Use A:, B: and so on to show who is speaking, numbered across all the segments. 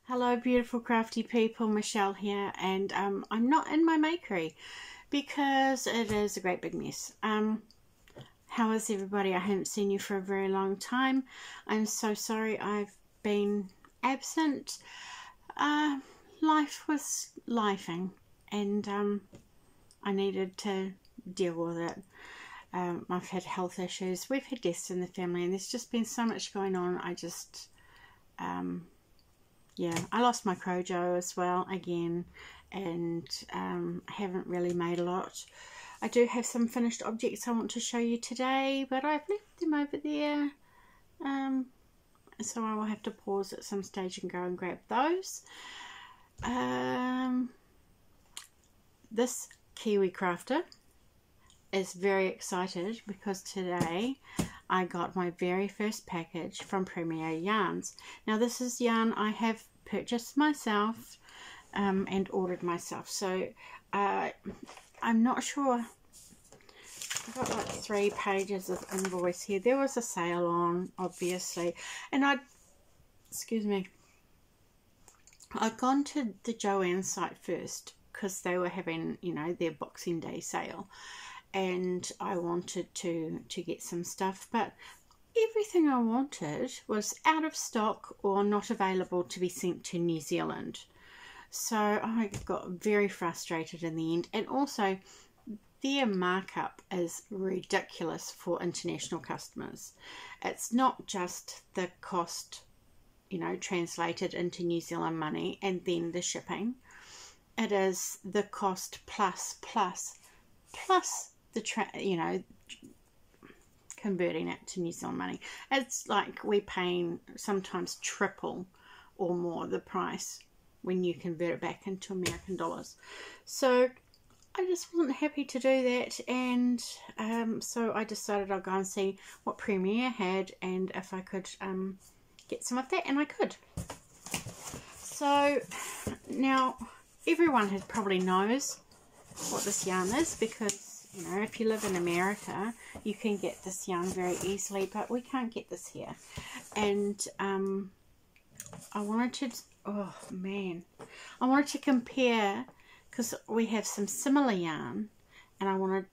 A: Hello beautiful crafty people, Michelle here, and I'm not in my makery because it is a great big mess. How is everybody? I haven't seen you for a very long time. I'm so sorry I've been absent. Life was lifing and I needed to deal with it. I've had health issues, we've had deaths in the family, and there's just been so much going on. Yeah, I lost my Crojo as well again, and I haven't really made a lot. I do have some finished objects I want to show you today, but I've left them over there, so I will have to pause at some stage and go and grab those. This Kiwi crafter is very excited because today I got my very first package from Premier Yarns. Now this is yarn I have purchased myself and ordered myself, so I'm not sure. I've got like 3 pages of invoice here. There was a sale on, obviously, and I'd gone to the Joanne site first because they were having, you know, their Boxing Day sale, and I wanted to get some stuff, but everything I wanted was out of stock or not available to be sent to New Zealand. So I got very frustrated in the end, and also their markup is ridiculous for international customers. It's not just the cost, you know, translated into New Zealand money and then the shipping. It is the cost plus the converting it to New Zealand money. It's like we're paying sometimes triple or more the price when you convert it back into American dollars. So I just wasn't happy to do that, and so I decided I'll go and see what Premier had and if I could get some of that, and I could. So now everyone probably knows what this yarn is, because, you know, if you live in America you can get this yarn very easily, but we can't get this here. And I wanted to compare, because we have some similar yarn, and I wanted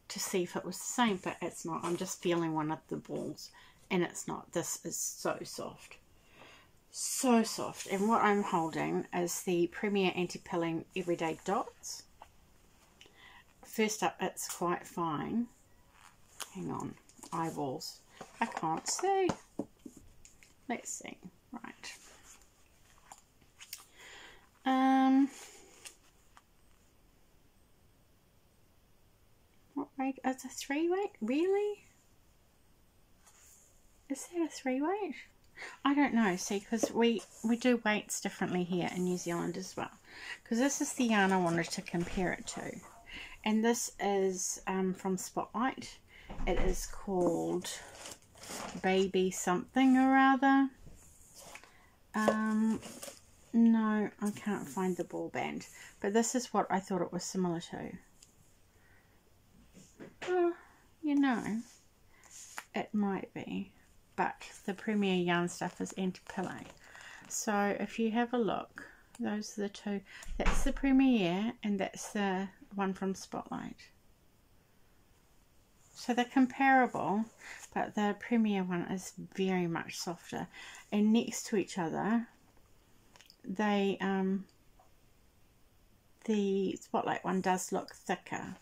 A: to see if it was the same, but it's not. I'm just feeling one of the balls and it's not. This is so soft, so soft. And what I'm holding is the Premier Anti-Pilling Everyday Dots. First up, it's quite fine. Hang on, eyeballs. I can't see. Let's see. Right. What weight? It's a 3 weight? Really? Is that a 3 weight? I don't know. See, because we do weights differently here in New Zealand as well. Because this is the yarn I wanted to compare it to. And this is from Spotlight. It is called Baby something or other. No, I can't find the ball band. But this is what I thought it was similar to. Well, you know, it might be. But the Premier yarn stuff is anti-pilling. So if you have a look, those are the two. That's the Premier and that's the one from Spotlight. So they're comparable, but the Premier one is very much softer. And next to each other, they the Spotlight one does look thicker.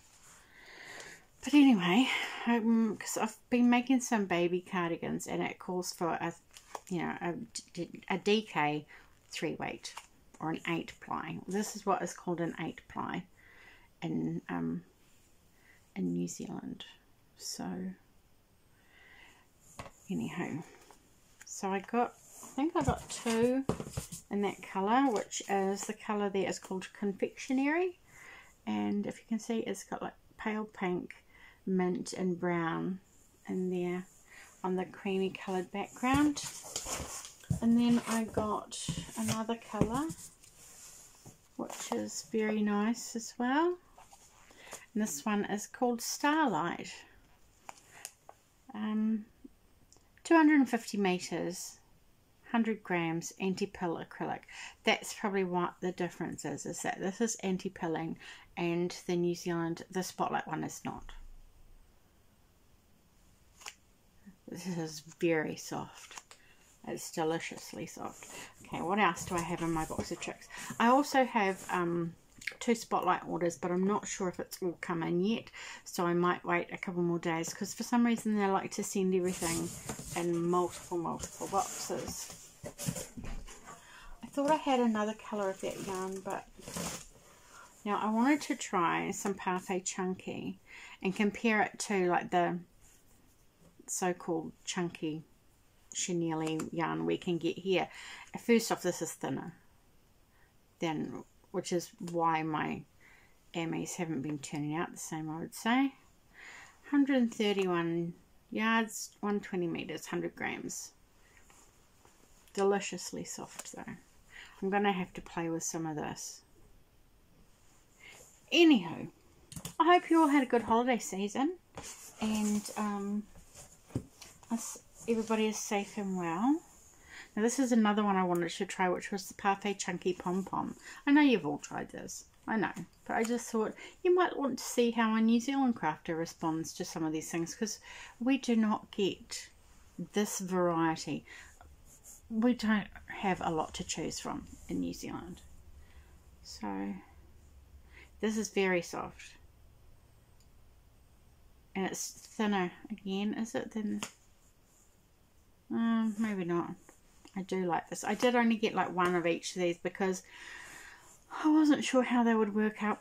A: But anyway, because I've been making some baby cardigans, and it calls for a DK 3 weight or an 8 ply. This is what is called an 8 ply in New Zealand. So anyhow, so I think I got 2 in that colour, which is the colour there is called Confectionery, and if you can see, it's got like pale pink, mint and brown in there on the creamy coloured background. And then I got another colour which is very nice as well, and this one is called Starlight. 250 meters, 100 grams, anti-pill acrylic. That's probably what the difference is that this is anti-pilling and the New Zealand, the Spotlight one is not. This is very soft. It's deliciously soft. Okay, what else do I have in my box of tricks? I also have 2 Spotlight orders, but I'm not sure if it's all come in yet, so I might wait a couple more days, because for some reason they like to send everything in multiple boxes. I thought I had another colour of that yarn, but now I wanted to try some Parfait Chunky and compare it to like the so-called chunky chenille yarn we can get here. First off, this is thinner than, which is why my Amies haven't been turning out the same, I would say. 131 yards, 120 meters, 100 grams. Deliciously soft though. I'm going to have to play with some of this. Anywho, I hope you all had a good holiday season, and everybody is safe and well. Now this is another one I wanted to try, which was the Parfait Chunky Pom Pom. I know you've all tried this, I know, but I just thought you might want to see how a New Zealand crafter responds to some of these things, because we do not get this variety. We don't have a lot to choose from in New Zealand. So this is very soft, and it's thinner again, is it? Than maybe not. I do like this. I did only get like one of each of these because I wasn't sure how they would work out,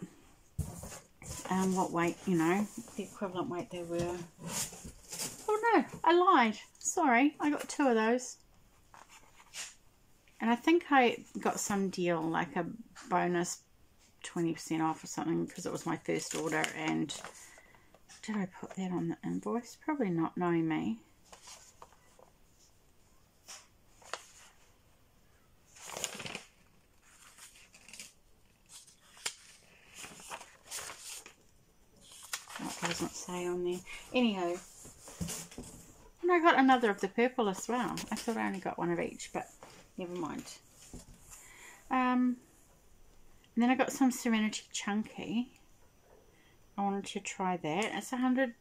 A: what weight, you know, the equivalent weight they were. Oh no, I lied. Sorry, I got 2 of those. And I think I got some deal, like a bonus 20% off or something, because it was my first order. And did I put that on the invoice? Probably not, knowing me. It doesn't say on there. Anyhow, and I got another of the purple as well. I thought I only got one of each, but never mind. And then I got some Serenity Chunky. I wanted to try that. It's 100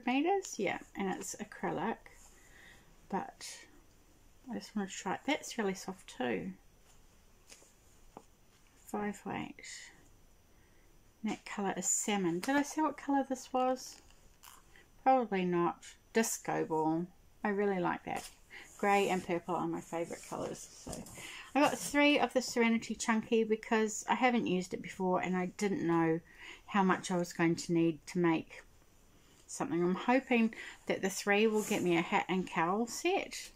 A: meters, yeah, and it's acrylic, but I just want to try it. That's really soft too. 5 weight. That colour is salmon. Did I say what colour this was? Probably not. Disco ball. I really like that. Grey and purple are my favourite colours. So I got 3 of the Serenity Chunky because I haven't used it before and I didn't know how much I was going to need to make something. I'm hoping that the 3 will get me a hat and cowl set,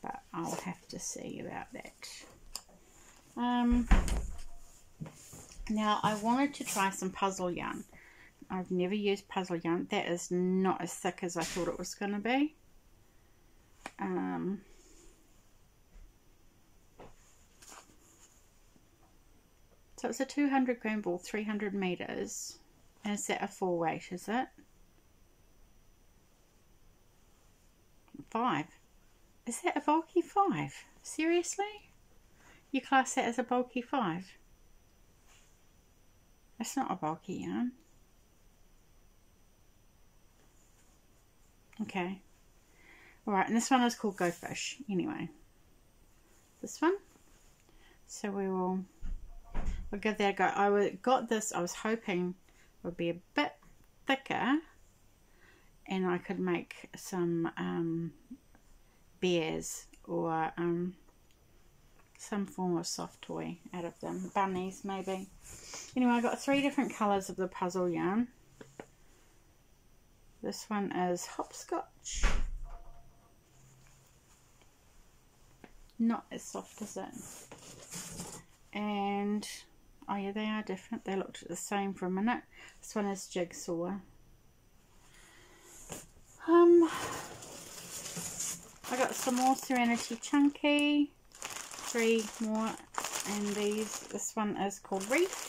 A: but I'll have to see about that. Now I wanted to try some puzzle yarn. I've never used puzzle yarn. That is not as thick as I thought it was going to be. So it's a 200 gram ball, 300 meters. And is that a 4 weight, is it? 5. Is that a bulky 5? Seriously? You class that as a bulky 5? That's not a bulky yarn. Okay. Alright, and this one is called Go Fish. Anyway. This one. So we'll give that a go. I got this, I was hoping it would be a bit thicker and I could make some bears or some form of soft toy out of them. Bunnies maybe. Anyway, I got 3 different colours of the puzzle yarn. This one is hopscotch. Not as soft as it. And, oh yeah, they are different. They looked the same for a minute. This one is jigsaw. I got some more Serenity Chunky. 3 more. And this one is called Reef.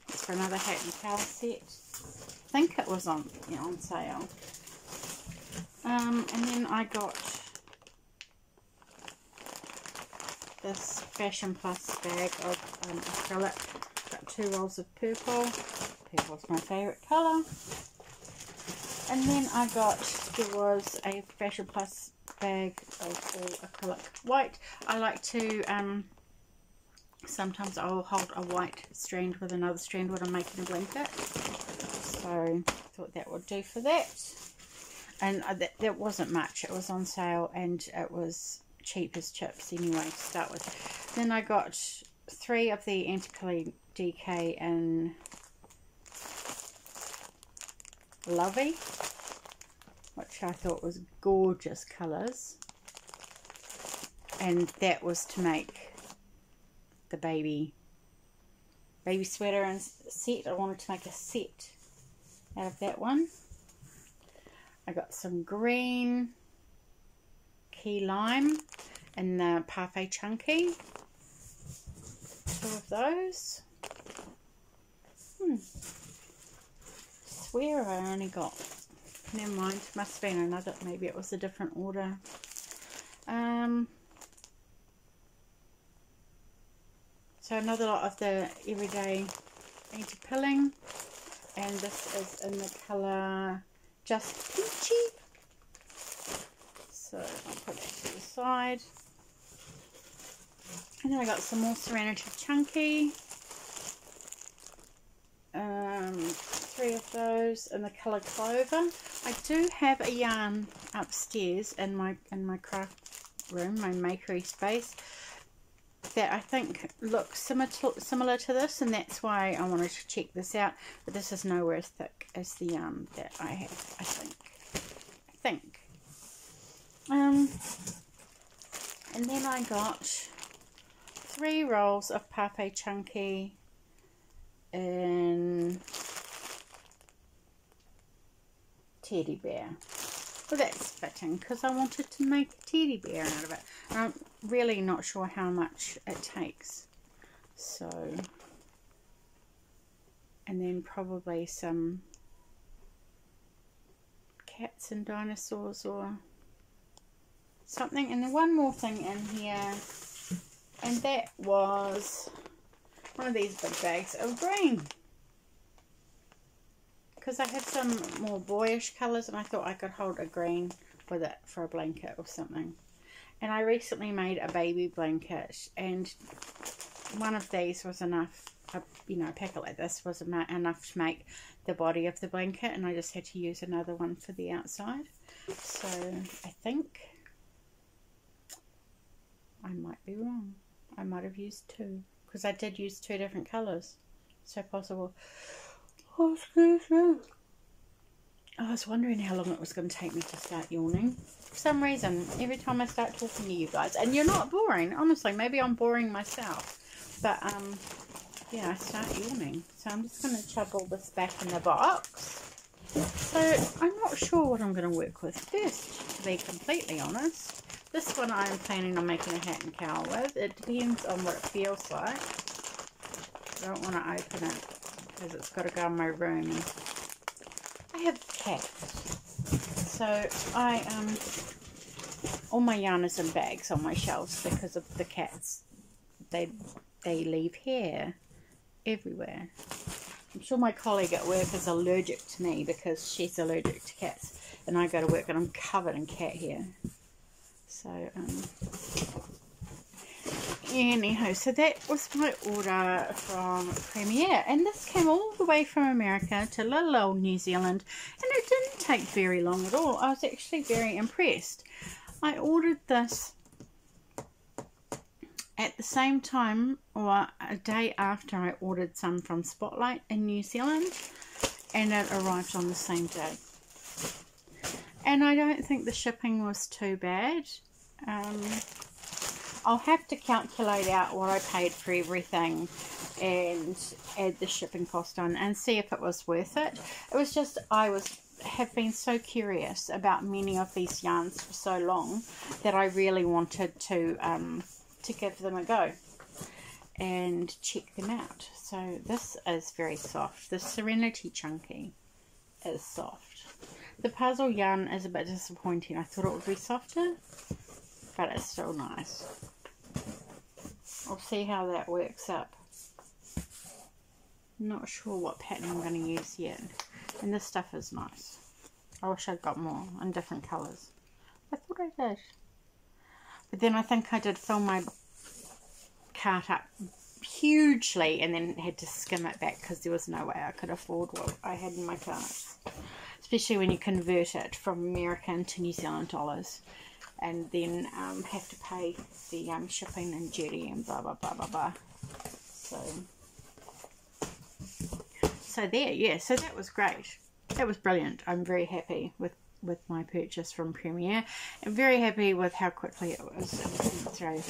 A: It's for another hat and cowl set. I think it was on sale. And then I got this Fashion Plus bag of acrylic. Got 2 rolls of purple. Purple's my favourite colour. And then there was a Fashion Plus bag of all acrylic white. I like to, sometimes I'll hold a white strand with another strand when I'm making a blanket. So I thought that would do for that. And that wasn't much. It was on sale and it was cheap as chips anyway to start with. Then I got 3 of the Acrylic DK in Loveys, which I thought was gorgeous colours. And that was to make the baby sweater and set. I wanted to make a set out of that one. I got some green key lime and the Parfait Chunky. 2 of those. Swear I only got, never mind, must have been another, maybe it was a different order. So another lot of the everyday anti-pilling, and this is in the colour Just Peachy. So I'll put that to the side. And then I got some more Serenity Chunky. 3 of those in the colour Clover. I do have a yarn upstairs in my craft room, my makery space, that I think looks similar to this, and that's why I wanted to check this out. But this is nowhere as thick as the yarn that I have, I think. And then I got 3 rolls of Parfait Chunky in teddy bear. Well, that's fitting because I wanted to make a teddy bear out of it. And I'm really not sure how much it takes. So, and then probably some cats and dinosaurs or something. And then one more thing in here, and that was one of these big bags of green, because I have some more boyish colours and I thought I could hold a green with it for a blanket or something. And I recently made a baby blanket, and one of these was enough, you know, a packet like this was enough to make the body of the blanket, and I just had to use another one for the outside. So I think I might be wrong. I might have used 2, because I did use 2 different colours. So possible. Oh, excuse me. I was wondering how long it was going to take me to start yawning. For some reason, every time I start talking to you guys, and you're not boring, honestly, maybe I'm boring myself, but yeah, I start yawning. So I'm just going to chuck all this back in the box. So I'm not sure what I'm going to work with first, to be completely honest. This one I'm planning on making a hat and cowl with. It depends on what it feels like. I don't want to open it because it's got to go in my room. I have cats, so all my yarn is in bags on my shelves because of the cats. They leave hair everywhere. I'm sure my colleague at work is allergic to me because she's allergic to cats, and I go to work and I'm covered in cat hair. So anyhow, so that was my order from Premier, and this came all the way from America to little old New Zealand, and it didn't take very long at all. I was actually very impressed. I ordered this at the same time, or a day after I ordered some from Spotlight in New Zealand, and it arrived on the same day. And I don't think the shipping was too bad. I'll have to calculate out what I paid for everything and add the shipping cost on and see if it was worth it. It was just, have been so curious about many of these yarns for so long that I really wanted to give them a go and check them out. So this is very soft. The Serenity Chunky is soft. The puzzle yarn is a bit disappointing. I thought it would be softer, but it's still nice. I'll see how that works up. I'm not sure what pattern I'm going to use yet. And this stuff is nice. I wish I'd got more in different colours. I thought I did. But then I think I did fill my cart up hugely and then had to skim it back because there was no way I could afford what I had in my cart. Especially when you convert it from American to New Zealand dollars. And then have to pay the shipping and duty and blah, blah, blah, blah, blah. So there, yeah, so that was great. That was brilliant. I'm very happy with my purchase from Premier. I'm very happy with how quickly it was sent through.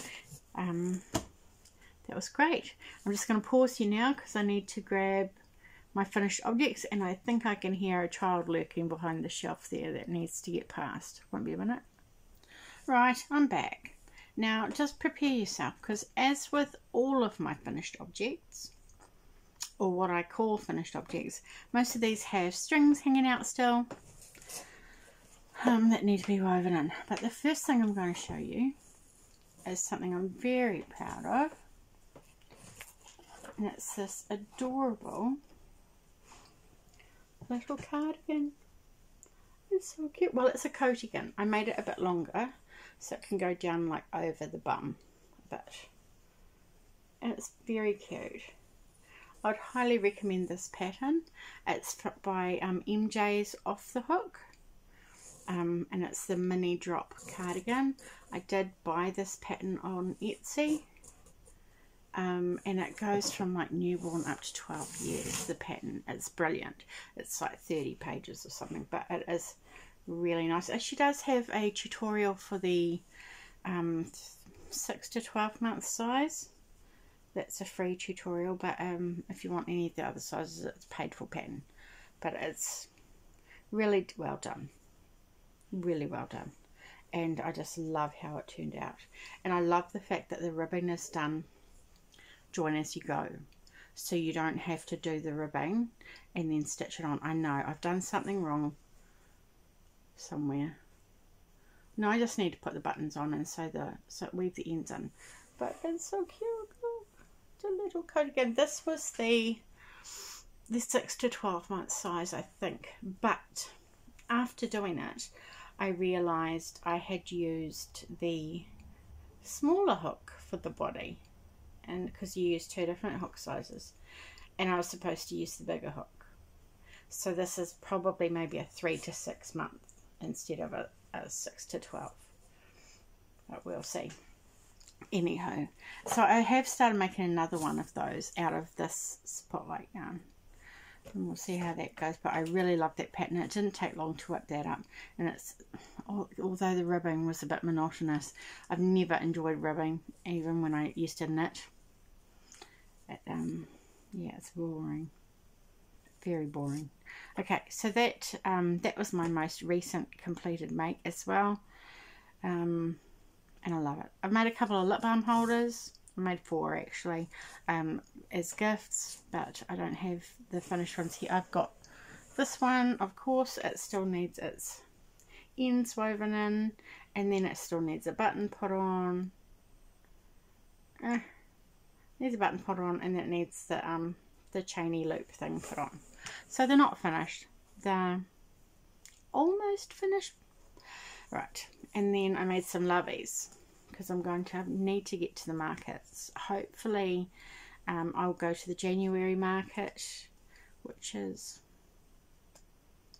A: That was great. I'm just going to pause here now because I need to grab my finished objects, and I think I can hear a child lurking behind the shelf there that needs to get past. Won't be a minute. Right, I'm back. Now just prepare yourself, because as with all of my finished objects, or what I call finished objects, most of these have strings hanging out still that need to be woven in. But the first thing I'm going to show you is something I'm very proud of, and it's this adorable little cardigan. It's so cute. Well, it's a coatigan. I made it a bit longer so it can go down like over the bum a bit, and it's very cute. I'd highly recommend this pattern. It's by MJ's Off the Hook, and it's the mini drop cardigan. I did buy this pattern on Etsy, and it goes from like newborn up to 12 years, the pattern. It's brilliant. It's like 30 pages or something, but it is really nice. She does have a tutorial for the 6 to 12 month size. That's a free tutorial, but if you want any of the other sizes, it's paid for pattern. But it's really well done. Really well done. And I just love how it turned out. And I love the fact that the ribbing is done join as you go. So you don't have to do the ribbing and then stitch it on. I know, I've done something wrong somewhere. No, I just need to put the buttons on and so weave the ends in. But it's so cute. A little coat again. This was the 6 to 12 month size, I think, but after doing it I realized I had used the smaller hook for the body, and because you use 2 different hook sizes, and I was supposed to use the bigger hook. So this is probably maybe a 3 to 6 month instead of a 6 to 12, but we'll see. Anyhow, so I have started making another one of those out of this spotlight yarn, and we'll see how that goes. But I really love that pattern. It didn't take long to whip that up, and it's, although the ribbing was a bit monotonous, I've never enjoyed ribbing, even when I used to knit. Yeah, it's boring, very boring. Okay, so that that was my most recent completed make as well. And I love it. I've made a couple of lip balm holders. I made 4 actually, as gifts, but I don't have the finished ones here. I've got this one, of course. It still needs its ends woven in, and then it still needs a button put on. Needs a button put on, and then it needs the chainy loop thing put on. So they're not finished. They're almost finished. Right, and then I made some Loveys because I'm going to need to get to the markets. Hopefully I'll go to the January market, which is,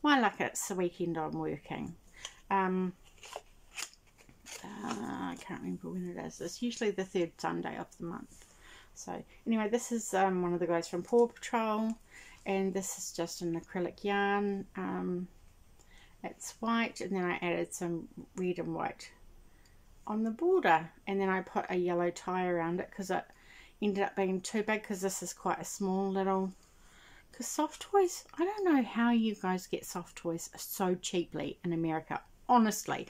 A: my luck, it's the weekend I'm working. I can't remember when it is. It's usually the 3rd Sunday of the month. So anyway, this is one of the guys from Paw Patrol, and this is just an acrylic yarn. It's white, and then I added some red and white on the border, and then I put a yellow tie around it because it ended up being too big, because this is quite a small little, because soft toys, I don't know how you guys get soft toys so cheaply in America. Honestly,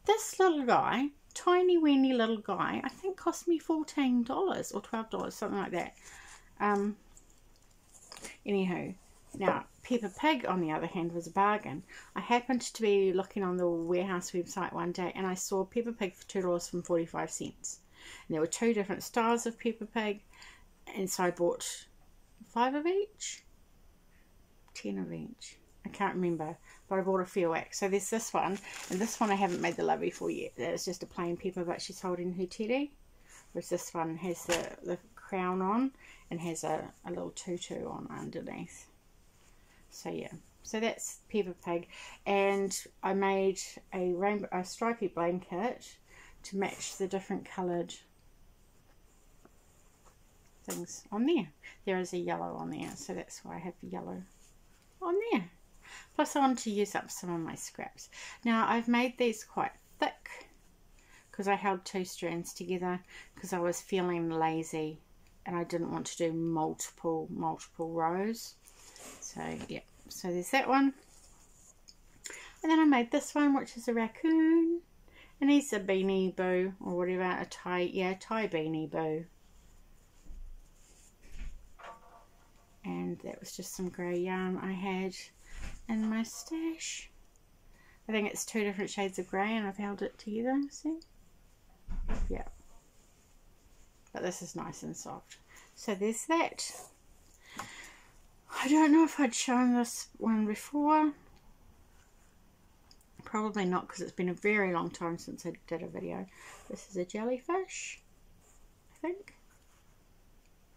A: this little guy, tiny weeny little guy, I think cost me $14 or $12, something like that. Anyhow, now Peppa Pig, on the other hand, was a bargain. I happened to be looking on the warehouse website one day, and I saw Peppa Pig for $2.45. And there were 2 different styles of Peppa Pig, and so I bought 5 of each, 10 of each, I can't remember, but I bought a few wax. So there's this one, and this one I haven't made the lovey for yet. It's just a plain Peppa, but she's holding her teddy, whereas this one has the crown on and has a little tutu on underneath. So yeah, so that's Peppa Pig, and I made a stripy blanket to match the different coloured things on there. There is a yellow on there, so that's why I have the yellow on there. Plus I wanted to use up some of my scraps. Now I've made these quite thick because I held 2 strands together because I was feeling lazy and I didn't want to do multiple rows. So yeah, so there's that one. And then I made this one, which is a raccoon, and he's a beanie boo or whatever, a tie beanie boo. And that was just some grey yarn I had in my stash. I think it's 2 different shades of grey, and I've held it together, see? Yeah. But this is nice and soft. So there's that. I don't know if I'd shown this one before. Probably not, because it's been a very long time since I did a video. This is a jellyfish, I think.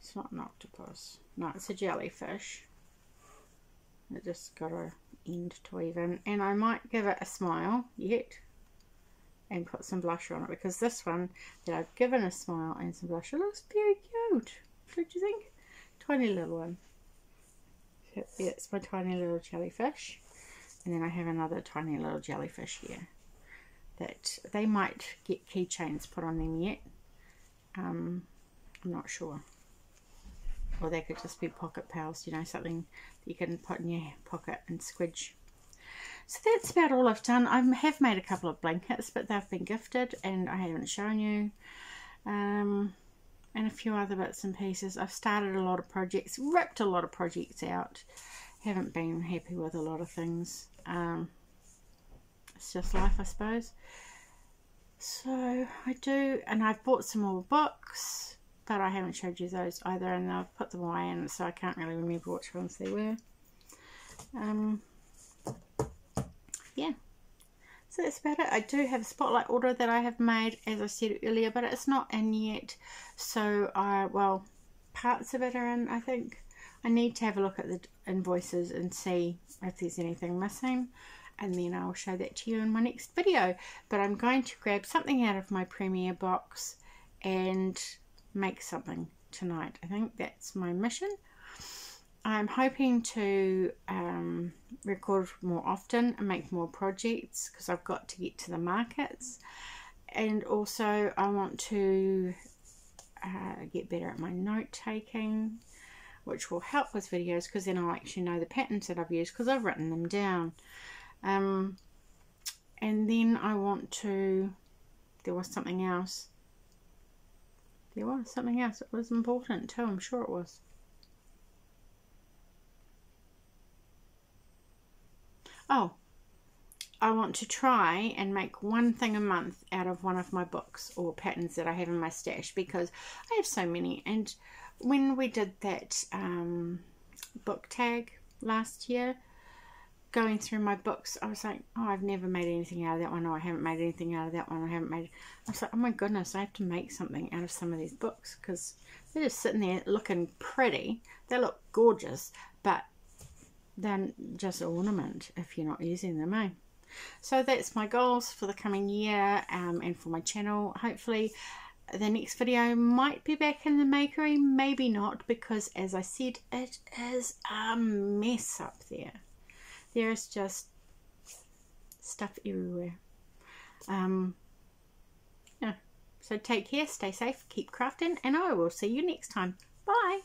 A: It's not an octopus. No, it's a jellyfish. It just got a end to even. And I might give it a smile yet and put some blusher on it, because this one that I've given a smile and some blusher looks very cute. Don't you think? Tiny little one. So, yeah, it's my tiny little jellyfish. And then I have another tiny little jellyfish here that they might get keychains put on them yet. I'm not sure. Or they could just be pocket pals, you know, something you can put in your pocket and squidge. So that's about all I've done. I have made a couple of blankets, but they've been gifted and I haven't shown you. And a few other bits and pieces. I've started a lot of projects, ripped a lot of projects out. Haven't been happy with a lot of things. It's just life, I suppose. So I do, and I've bought some more books, but I haven't showed you those either, and I've put them away, and so I can't really remember which ones they were. Yeah, so that's about it. I do have a spotlight order that I have made, as I said earlier, but it's not in yet. So well, parts of it are in, I think. I need to have a look at the invoices and see if there's anything missing, and then I'll show that to you in my next video. But I'm going to grab something out of my Premiere box and make something tonight. I think that's my mission. I'm hoping to record more often and make more projects, because I've got to get to the markets, and also I want to get better at my note taking, which will help with videos, because then I'll actually know the patterns that I've used, because I've written them down. And then I want to, there was something else. There was something else. It was important too, I'm sure it was. Oh, I want to try and make one thing a month out of one of my books or patterns that I have in my stash, because I have so many. And when we did that book tag last year, going through my books, I was like, oh, I've never made anything out of that one. Oh, I haven't made anything out of that one. I was like, oh my goodness, I have to make something out of some of these books, because they're just sitting there looking pretty. They look gorgeous, but they're just ornament if you're not using them, eh? So that's my goals for the coming year, and for my channel. Hopefully the next video might be back in the makery, maybe not, because as I said, it is a mess up there. There is just stuff everywhere. Yeah. So take care, stay safe, keep crafting, and I will see you next time. Bye.